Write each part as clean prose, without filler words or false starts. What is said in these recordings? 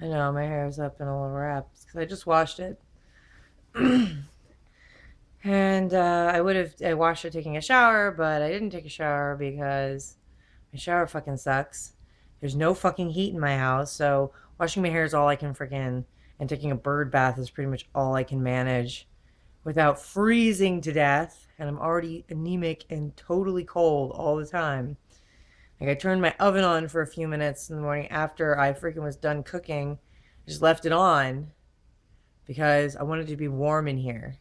I know my hair's up in a little wraps because I just washed it. And I washed it taking a shower, but I didn't take a shower because my shower fucking sucks. There's no fucking heat in my house, so washing my hair is all I can freaking, and taking a bird bath is pretty much all I can manage without freezing to death. And I'm already anemic and totally cold all the time. Like, I turned my oven on for a few minutes in the morning after I freaking was done cooking. I just left it on because I wanted it to be warm in here.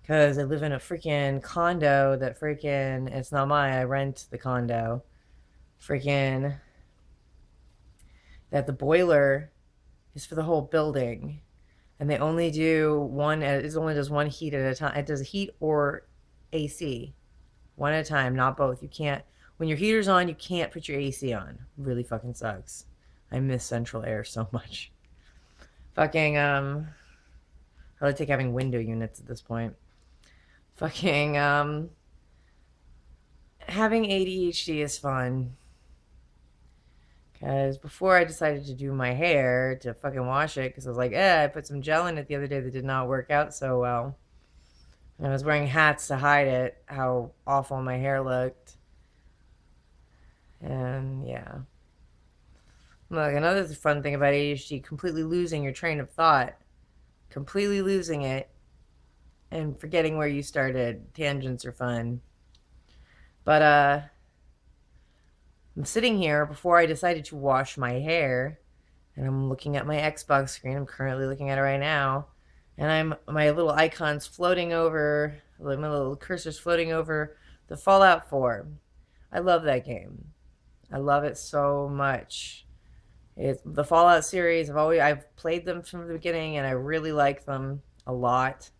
Because I live in a freaking condo that freaking, it's not mine, I rent the condo. Freaking, that the boiler is for the whole building. And they only do one, it only does one heat at a time. It does heat or AC, one at a time, not both. You can't, when your heater's on, you can't put your AC on. It really fucking sucks. I miss central air so much. Fucking, I like take having window units at this point. Fucking, having ADHD is fun. Because before I decided to do my hair, to fucking wash it, because I was like, I put some gel in it the other day that did not work out so well. And I was wearing hats to hide it, how awful my hair looked. And yeah. Look, another fun thing about ADHD, completely losing your train of thought. Completely losing it and forgetting where you started. Tangents are fun. But I'm sitting here before I decided to wash my hair, and I'm looking at my Xbox screen. I'm currently looking at it right now, and my little icons floating over, my little cursors floating over the Fallout 4. I love that game. I love it so much. It's the Fallout series. I've played them from the beginning, and I really like them a lot.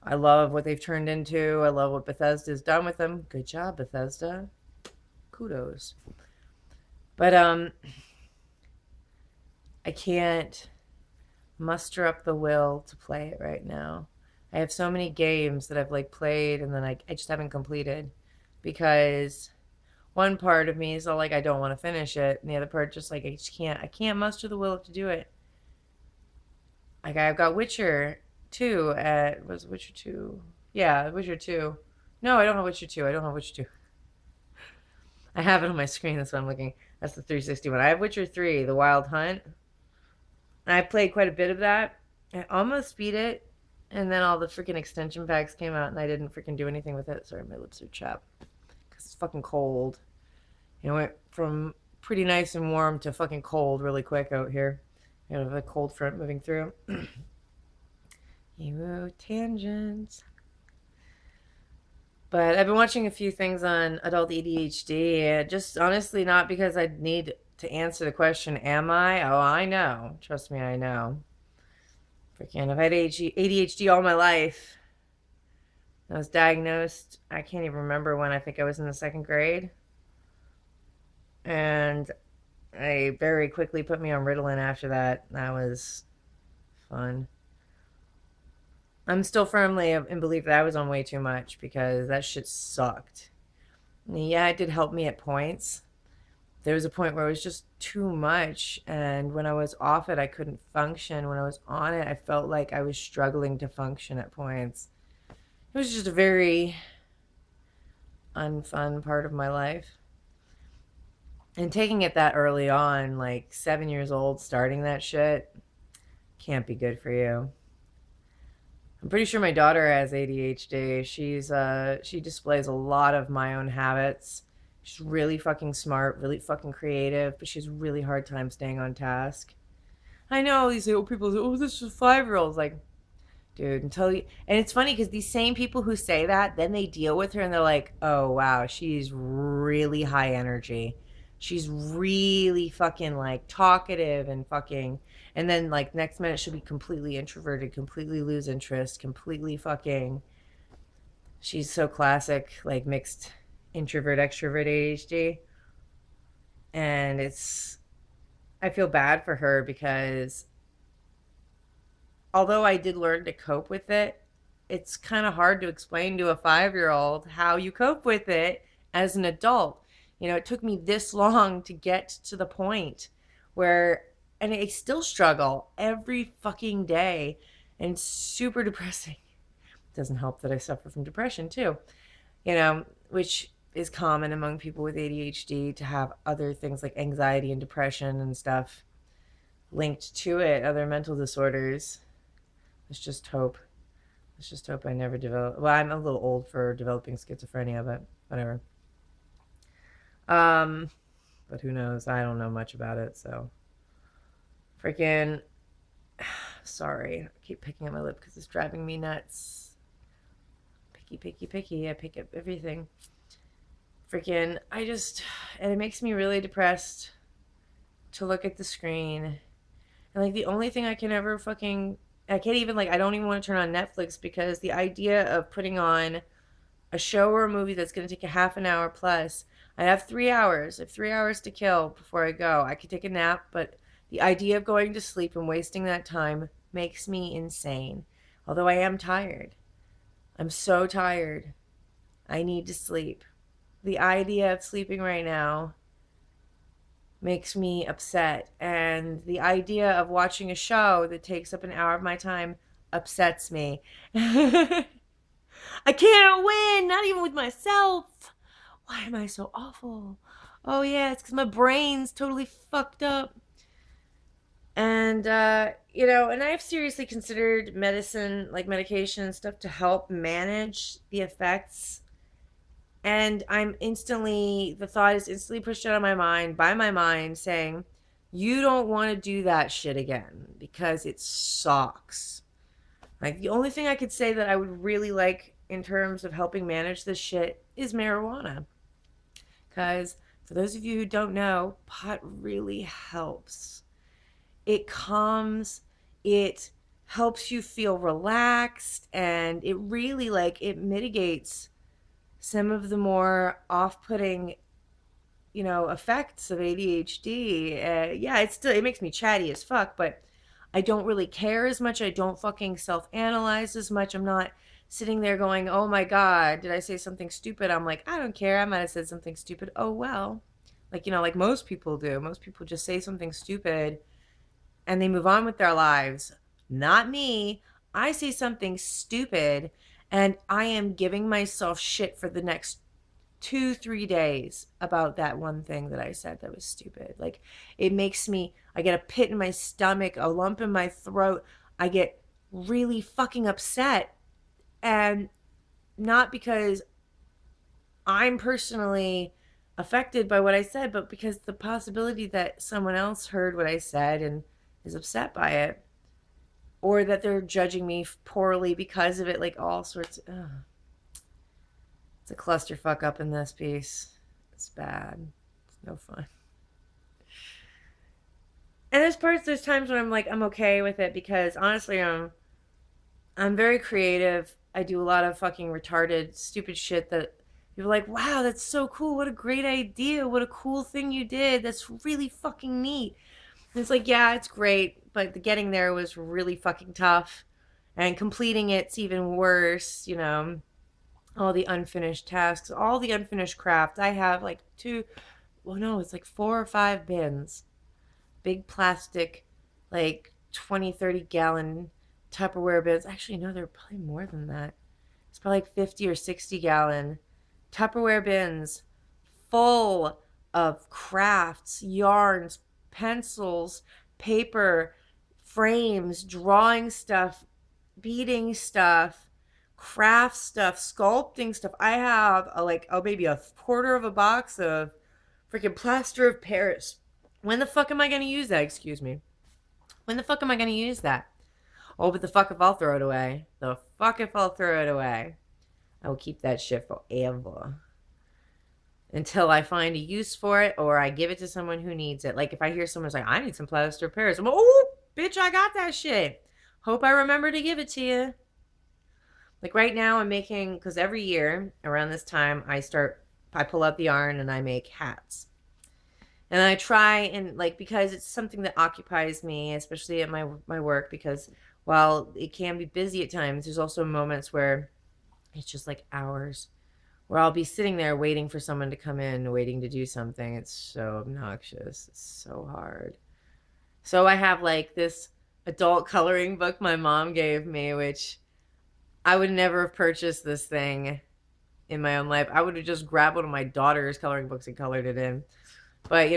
I love what they've turned into. I love what Bethesda's done with them. Good job, Bethesda. Kudos. But I can't muster up the will to play it right now. I have so many games that I've like played and then I just haven't completed because one part of me is all like I don't want to finish it, and the other part just like I can't muster the will to do it. Like I've got Witcher 2 at was Witcher 2? Yeah, Witcher 2. No, I don't have Witcher 2. I don't have Witcher 2. I have it on my screen. That's what I'm looking. That's the 360 one. I have Witcher 3, The Wild Hunt. And I played quite a bit of that. I almost beat it. And then all the freaking extension packs came out and I didn't freaking do anything with it. Sorry, my lips are chapped. Because it's fucking cold. You know, it went from pretty nice and warm to fucking cold really quick out here. You know, the cold front moving through. You tangents. But I've been watching a few things on adult ADHD. Just honestly, not because I need to answer the question, am I? Oh, I know. Trust me, I know. Freaking, I've had ADHD all my life. I was diagnosed, I can't even remember when. I think I was in the second grade. And they very quickly put me on Ritalin after that. That was fun. I'm still firmly in belief that I was on way too much because that shit sucked. Yeah, it did help me at points. There was a point where it was just too much, and when I was off it, I couldn't function. When I was on it, I felt like I was struggling to function at points. It was just a very unfun part of my life. And taking it that early on, like 7 years old, starting that shit, can't be good for you. I'm pretty sure my daughter has ADHD. She displays a lot of my own habits. She's really fucking smart, really fucking creative, but she has a really hard time staying on task. I know these old people say, "Oh, this is 5-year-olds." Like, dude, until you, and it's funny because these same people who say that, then they deal with her and they're like, "Oh wow, she's really high energy. She's really fucking like talkative and fucking," and then like next minute she'll be completely introverted, completely lose interest, completely fucking. She's so classic, like mixed introvert extrovert ADHD, and it's I feel bad for her because although I did learn to cope with it, it's kind of hard to explain to a 5-year old how you cope with it as an adult. You know, it took me this long to get to the point where, and I still struggle every fucking day, and it's super depressing. It doesn't help that I suffer from depression too, which is common among people with ADHD to have other things like anxiety and depression and stuff linked to it, other mental disorders. Let's just hope. Let's just hope I never develop. Well, I'm a little old for developing schizophrenia, but whatever. But who knows? I don't know much about it, so freaking sorry. I keep picking at my lip because it's driving me nuts. Picky, picky, picky. I pick up everything. Freaking, and it makes me really depressed to look at the screen. And like the only thing I can ever I can't even I don't even want to turn on Netflix because the idea of putting on a show or a movie that's going to take a half an hour plus. I have 3 hours. I have 3 hours to kill before I go. I could take a nap, but the idea of going to sleep and wasting that time makes me insane. Although I am tired. I'm so tired. I need to sleep. The idea of sleeping right now makes me upset. And the idea of watching a show that takes up an hour of my time upsets me. I can't win, not even with myself. Why am I so awful? Oh, yeah, it's because my brain's totally fucked up. And, and I've seriously considered medicine, like medication and stuff, to help manage the effects. And the thought is instantly pushed out of my mind by my mind saying, you don't want to do that shit again because it sucks. Like, the only thing I could say that I would really like in terms of helping manage this shit is marijuana. Because for those of you who don't know, pot really helps. It calms, it helps you feel relaxed, and it really it mitigates some of the more off-putting effects of ADHD. Yeah, it makes me chatty as fuck, but I don't really care as much. I don't fucking self-analyze as much. I'm not sitting there going, oh my God, did I say something stupid? I'm like, I don't care. I might have said something stupid. Oh, well. Like most people do. Most people just say something stupid and they move on with their lives. Not me. I say something stupid and I am giving myself shit for the next 2-3 days about that one thing that I said that was stupid. It makes me, I get a pit in my stomach, a lump in my throat. I get really fucking upset. And not because I'm personally affected by what I said, but because the possibility that someone else heard what I said and is upset by it, or that they're judging me poorly because of it, all sorts of, it's a clusterfuck up in this piece. It's bad. It's no fun. And there's times when I'm okay with it because honestly, I'm very creative. I do a lot of fucking retarded, stupid shit that you're like, wow, that's so cool. What a great idea. What a cool thing you did. That's really fucking neat. And it's yeah, it's great, but the getting there was really fucking tough. And completing it's even worse, all the unfinished tasks, all the unfinished craft. I have it's 4 or 5 bins. Big plastic, 20, 30-gallon Tupperware bins. Actually, no, they're probably more than that. It's probably 50 or 60-gallon Tupperware bins full of crafts, yarns, pencils, paper, frames, drawing stuff, beading stuff, craft stuff, sculpting stuff. I have maybe a quarter of a box of freaking plaster of Paris. When the fuck am I going to use that? Excuse me. When the fuck am I going to use that? Oh, but the fuck if I'll throw it away. The fuck if I'll throw it away. I will keep that shit forever. Until I find a use for it or I give it to someone who needs it. If I hear someone's I need some plaster of Paris. I'm like, oh, bitch, I got that shit. Hope I remember to give it to you. Right now I'm making, because every year around this time I pull out the yarn and I make hats. And I try and because it's something that occupies me, especially at my work, because while it can be busy at times, there's also moments where it's just hours where I'll be sitting there waiting for someone to come in, waiting to do something. It's so obnoxious. It's so hard. So I have like this adult coloring book my mom gave me, which I would never have purchased this thing in my own life. I would have just grabbed one of my daughter's coloring books and colored it in. But,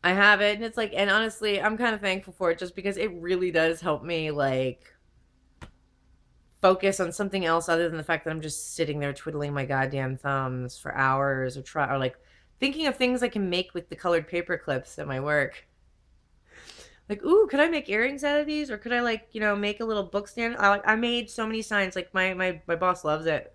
I have it and it's like, and honestly, I'm kind of thankful for it just because it really does help me like focus on something else other than the fact that I'm just sitting there twiddling my goddamn thumbs for hours or like thinking of things I can make with the colored paper clips at my work. Like, ooh, could I make earrings out of these? Or could I like, make a little book stand? I made so many signs. Like my boss loves it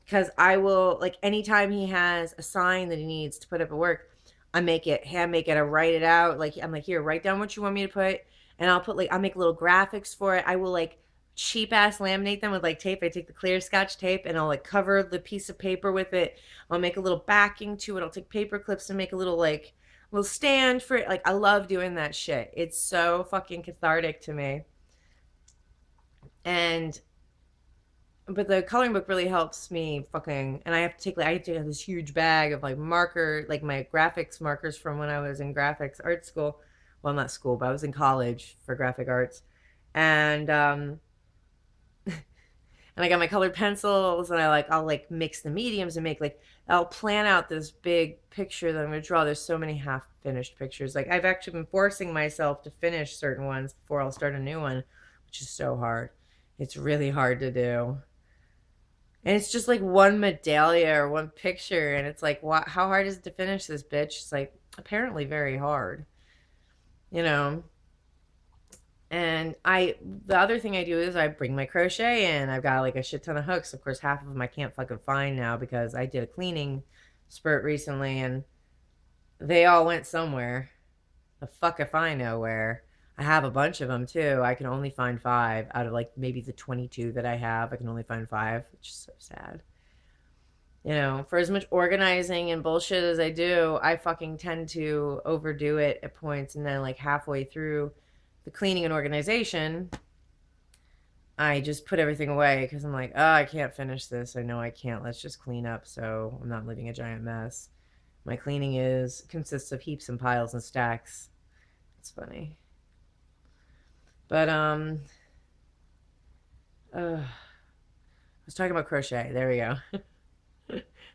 because I will like anytime he has a sign that he needs to put up at work, I make it, hand make it, I write it out. Like I'm like, here, write down what you want me to put, and I'll make little graphics for it. I will like cheap ass laminate them with like tape. I take the clear Scotch tape and I'll like cover the piece of paper with it. I'll make a little backing to it. I'll take paper clips and make a little stand for it. Like I love doing that shit. It's so fucking cathartic to me. And but the coloring book really helps me fucking, and I have to have this huge bag of like marker, like my graphics markers from when I was in graphics art school. Well, not school, but I was in college for graphic arts. And and I got my colored pencils and I'll like mix the mediums and make like I'll plan out this big picture that I'm gonna draw. There's so many half finished pictures. Like I've actually been forcing myself to finish certain ones before I'll start a new one, which is so hard. It's really hard to do. And it's just like one medallia or one picture. And it's like, what, how hard is it to finish this, bitch? It's like, apparently very hard, you know? And the other thing I do is I bring my crochet in. I've got like a shit ton of hooks. Of course, half of them I can't fucking find now because I did a cleaning spurt recently and they all went somewhere. The fuck if I know where. I have a bunch of them too. I can only find 5 out of like maybe the 22 that I have. I can only find 5, which is so sad. For as much organizing and bullshit as I do, I fucking tend to overdo it at points. And then, like, halfway through the cleaning and organization, I just put everything away because I'm like, oh, I can't finish this. I know I can't. Let's just clean up so I'm not leaving a giant mess. My cleaning consists of heaps and piles and stacks. It's funny. But, I was talking about crochet. There we go.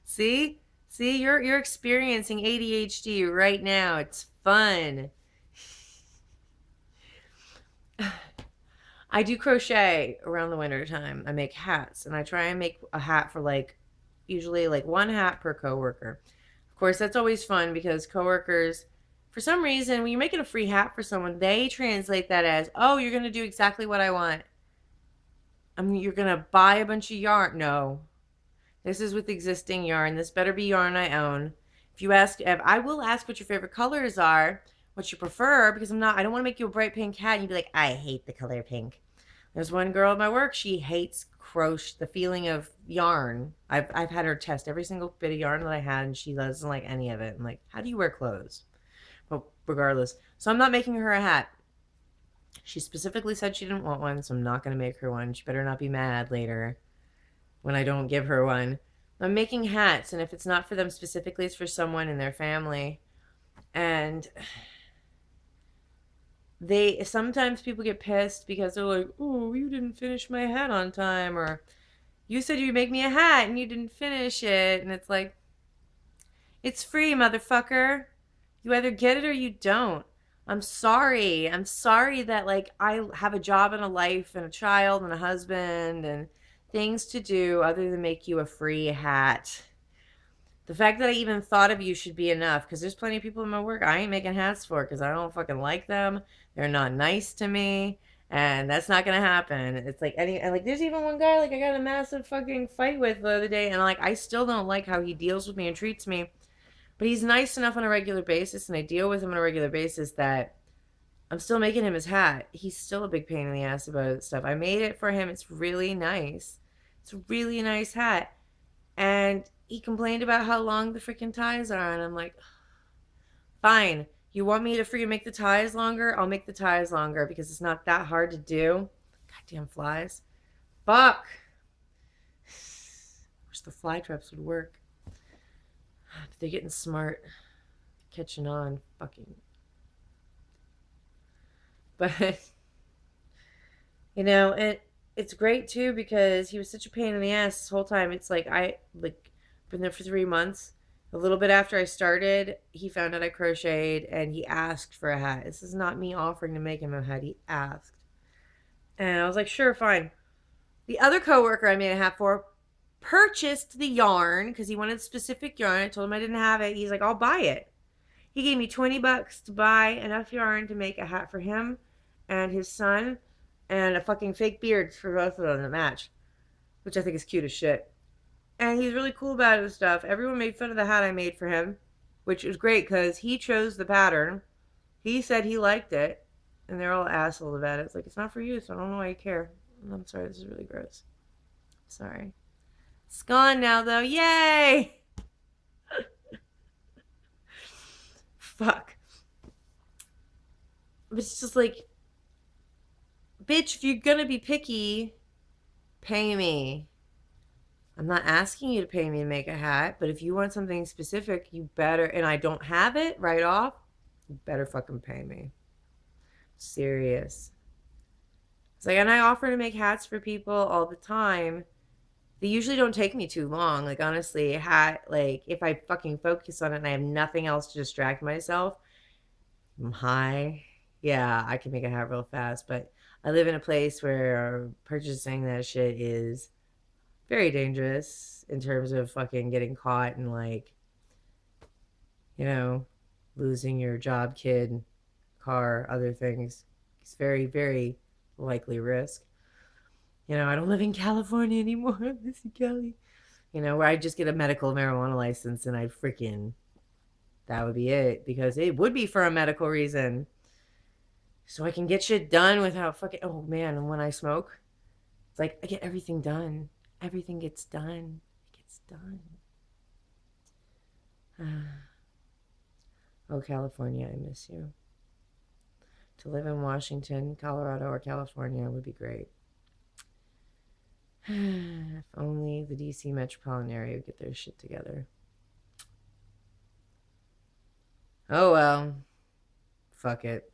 See? See, you're experiencing ADHD right now. It's fun. I do crochet around the winter time. I make hats and I try and make a hat for like usually like one hat per coworker. Of course, that's always fun because coworkers for some reason when you're making a free hat for someone, they translate that as, "Oh, you're going to do exactly what I want." I mean, you're going to buy a bunch of yarn. No. This is with existing yarn. This better be yarn I own. If I will ask what your favorite colors are, what you prefer, because I don't want to make you a bright pink hat and you'd be like, I hate the color pink. There's one girl at my work, she hates crochet, the feeling of yarn. I've had her test every single bit of yarn that I had and she doesn't like any of it. I'm like, how do you wear clothes? But regardless. So I'm not making her a hat. She specifically said she didn't want one, so I'm not going to make her one. She better not be mad later when I don't give her one. I'm making hats, and if it's not for them specifically, it's for someone in their family. And sometimes people get pissed because they're like, "Oh, you didn't finish my hat on time," or "You said you'd make me a hat and you didn't finish it." And it's like, it's free, motherfucker. You either get it or you don't. I'm sorry. I'm sorry that like I have a job and a life and a child and a husband and things to do other than make you a free hat. The fact that I even thought of you should be enough because there's plenty of people in my work I ain't making hats for because I don't fucking like them. They're not nice to me. And that's not gonna happen. It's like and like there's even one guy like I got a massive fucking fight with the other day and like I still don't like how he deals with me and treats me. But he's nice enough on a regular basis and I deal with him on a regular basis that I'm still making him his hat. He's still a big pain in the ass about stuff. I made it for him. It's really nice. It's a really nice hat. And he complained about how long the freaking ties are. And I'm like, fine. You want me to freaking make the ties longer? I'll make the ties longer because it's not that hard to do. Goddamn flies. Fuck. Wish the fly traps would work. But they're getting smart. Catching on. Fucking. But, you know, and it's great too because he was such a pain in the ass this whole time. It's like been there for 3 months. A little bit after I started, he found out I crocheted and he asked for a hat. This is not me offering to make him a hat. He asked. And I was like, sure, fine. The other coworker I made a hat for purchased the yarn because he wanted specific yarn. I told him I didn't have it. He's like, I'll buy it. He gave me $20 to buy enough yarn to make a hat for him and his son and a fucking fake beard for both of them to match, which I think is cute as shit. And he's really cool about it and stuff. Everyone made fun of the hat I made for him, which is great because he chose the pattern. He said he liked it, and they're all assholes about it. It's like, it's not for you, so I don't know why you care. I'm sorry, this is really gross. Sorry. It's gone now, though. Yay! Fuck. But it's just like, bitch, if you're gonna be picky, pay me. I'm not asking you to pay me to make a hat, but if you want something specific, you better, and I don't have it right off, you better fucking pay me. Serious. It's like, and I offer to make hats for people all the time. They usually don't take me too long. Like, honestly, a hat, like, if I fucking focus on it and I have nothing else to distract myself, I'm high. Yeah, I can make a hat real fast, but I live in a place where purchasing that shit is very dangerous in terms of fucking getting caught and, like, you know, losing your job, kid, car, other things. It's very, very likely risk. You know, I don't live in California anymore. I miss you, Cali. You know, where I just get a medical marijuana license and that would be it, because it would be for a medical reason. So I can get shit done without fucking, oh man, and when I smoke, it's like I get everything done. Everything gets done. It gets done. Oh, California, I miss you. To live in Washington, Colorado, or California would be great. If only the DC metropolitan area would get their shit together. Oh well. Fuck it.